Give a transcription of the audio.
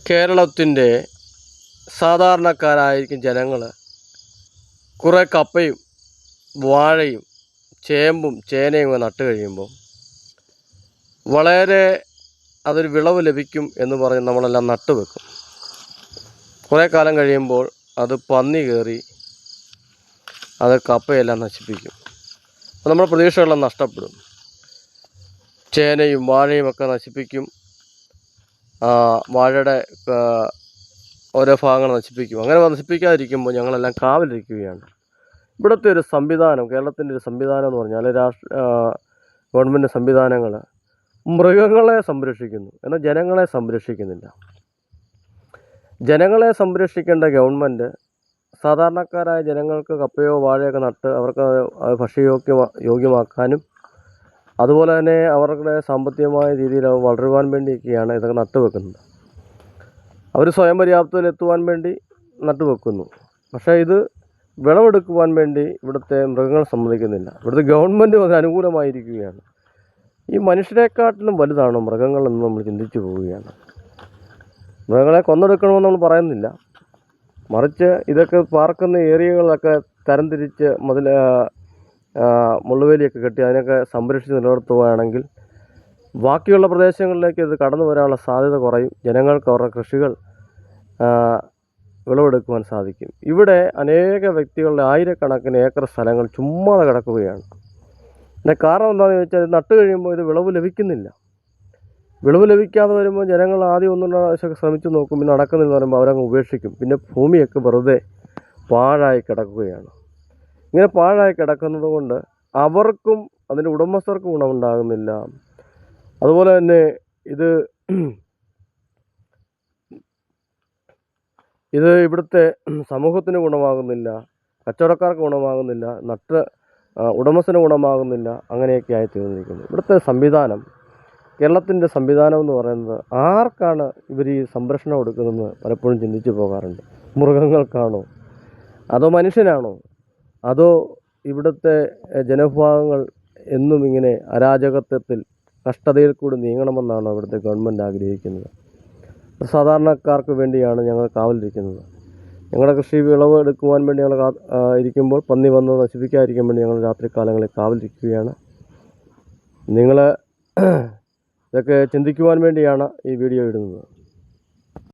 കേരളത്തിൻ്റെ സാധാരണക്കാരായിരിക്കും ജനങ്ങൾ കുറേ കപ്പയും വാഴയും ചേമ്പും ചേനയും നട്ട് കഴിയുമ്പോൾ വളരെ അതൊരു വിളവ് ലഭിക്കും എന്ന് പറഞ്ഞ് നമ്മളെല്ലാം നട്ടു വെക്കും. കുറേ കാലം കഴിയുമ്പോൾ അത് പന്നി കയറി അത് കപ്പയെല്ലാം നശിപ്പിക്കും. അപ്പോൾ നമ്മുടെ പ്രതീക്ഷകളെല്ലാം നഷ്ടപ്പെടും. ചേനയും വാഴയും ഒക്കെ നശിപ്പിക്കും. വാഴയുടെ ഓരോ ഭാഗങ്ങൾ നശിപ്പിക്കും. അങ്ങനെ നശിപ്പിക്കാതിരിക്കുമ്പോൾ ഞങ്ങളെല്ലാം കാവലിരിക്കുകയാണ്. ഇവിടുത്തെ ഒരു സംവിധാനം, കേരളത്തിൻ്റെ ഒരു സംവിധാനം എന്ന് പറഞ്ഞാൽ ഗവൺമെൻറ് സംവിധാനങ്ങൾ മൃഗങ്ങളെ സംരക്ഷിക്കുന്നു, എന്നാൽ ജനങ്ങളെ സംരക്ഷിക്കുന്നില്ല. ജനങ്ങളെ സംരക്ഷിക്കേണ്ട ഗവൺമെൻറ് സാധാരണക്കാരായ ജനങ്ങൾക്ക് കപ്പയോ വാഴയൊക്കെ നട്ട് അവർക്ക് ഭക്ഷ്യയോഗ്യമാക്കാനും അതുപോലെ തന്നെ അവരുടെ സാമ്പത്തികമായ രീതിയിൽ വളരുവാൻ വേണ്ടിയൊക്കെയാണ് ഇതൊക്കെ നട്ടുവെക്കുന്നത്. അവർ സ്വയം പര്യാപ്തതയിലെത്തുവാൻ വേണ്ടി നട്ടുവെക്കുന്നു. പക്ഷേ ഇത് വിളവെടുക്കുവാൻ വേണ്ടി ഇവിടുത്തെ മൃഗങ്ങൾ സമ്മതിക്കുന്നില്ല. ഇവിടുത്തെ ഗവൺമെൻറ് അതിന് അനുകൂലമായിരിക്കുകയാണ്. ഈ മനുഷ്യരെക്കാട്ടിലും വലുതാണോ മൃഗങ്ങളെന്ന് നമ്മൾ ചിന്തിച്ചു പോവുകയാണ്. മൃഗങ്ങളെ കൊന്നെടുക്കണമെന്ന് നമ്മൾ പറയുന്നില്ല, മറിച്ച് ഇതൊക്കെ പാർക്കുന്ന ഏരിയകളൊക്കെ തരംതിരിച്ച് മുള്ളുവേലിയൊക്കെ കെട്ടി അതിനൊക്കെ സംരക്ഷിച്ച് നിലനിർത്തുകയാണെങ്കിൽ ബാക്കിയുള്ള പ്രദേശങ്ങളിലേക്ക് ഇത് കടന്നു വരാനുള്ള സാധ്യത കുറയും. ജനങ്ങൾക്ക് അവരുടെ കൃഷികൾ വിളവെടുക്കുവാൻ സാധിക്കും. ഇവിടെ അനേക വ്യക്തികളുടെ ആയിരക്കണക്കിന് ഏക്കർ സ്ഥലങ്ങൾ ചുമ്മാതെ കിടക്കുകയാണ്. ഇതിൻ്റെ കാരണം എന്താണെന്ന് ചോദിച്ചാൽ ഇത് നട്ട് കഴിയുമ്പോൾ ഇത് വിളവ് ലഭിക്കുന്നില്ല. വിളവ് ലഭിക്കാതെ വരുമ്പോൾ ജനങ്ങൾ ആദ്യം ഒന്നും പ്രാവശ്യമൊക്കെ ശ്രമിച്ചു നോക്കും, പിന്നെ നടക്കുന്നില്ല പറയുമ്പോൾ അവരങ്ങ് ഉപേക്ഷിക്കും. പിന്നെ ഭൂമിയൊക്കെ വെറുതെ പാഴായി കിടക്കുകയാണ്. ഇങ്ങനെ പാഴായി കിടക്കുന്നത് കൊണ്ട് അവർക്കും അതിൻ്റെ ഉടമസ്ഥർക്കും ഗുണമുണ്ടാകുന്നില്ല. അതുപോലെ തന്നെ ഇത് ഇവിടുത്തെ സമൂഹത്തിന് ഗുണമാകുന്നില്ല, കച്ചവടക്കാർക്ക് ഗുണമാകുന്നില്ല, ഉടമസ്ഥന് ഗുണമാകുന്നില്ല. അങ്ങനെയൊക്കെ ആയി തീർന്നിരിക്കുന്നു ഇവിടുത്തെ സംവിധാനം. കേരളത്തിൻ്റെ സംവിധാനം എന്ന് പറയുന്നത് ആർക്കാണ് ഇവർ ഈ സംരക്ഷണം കൊടുക്കുന്നതെന്ന് പലപ്പോഴും ചിന്തിച്ചു പോകാറുണ്ട്. മൃഗങ്ങൾക്കാണോ, അതോ മനുഷ്യനാണോ, അതോ ഇവിടുത്തെ ജനവിഭാഗങ്ങൾ എന്നും ഇങ്ങനെ അരാജകത്വത്തിൽ കഷ്ടതയിൽ കൂടി നീങ്ങണമെന്നാണ് ഇവിടുത്തെ ഗവൺമെൻറ് ആഗ്രഹിക്കുന്നത്? സാധാരണക്കാർക്ക് വേണ്ടിയാണ് ഞങ്ങൾ കാവലിരിക്കുന്നത്. ഞങ്ങളുടെ കൃഷി വിളവ് എടുക്കുവാൻ വേണ്ടി ഞങ്ങൾ ഇരിക്കുമ്പോൾ പന്നി വന്ന് നശിപ്പിക്കാതിരിക്കാൻ വേണ്ടി ഞങ്ങൾ രാത്രി കാലങ്ങളിൽ കാവലിരിക്കുകയാണ്. നിങ്ങൾ ഇതൊക്കെ ചിന്തിക്കുവാൻ വേണ്ടിയാണ് ഈ വീഡിയോ ഇടുന്നത്.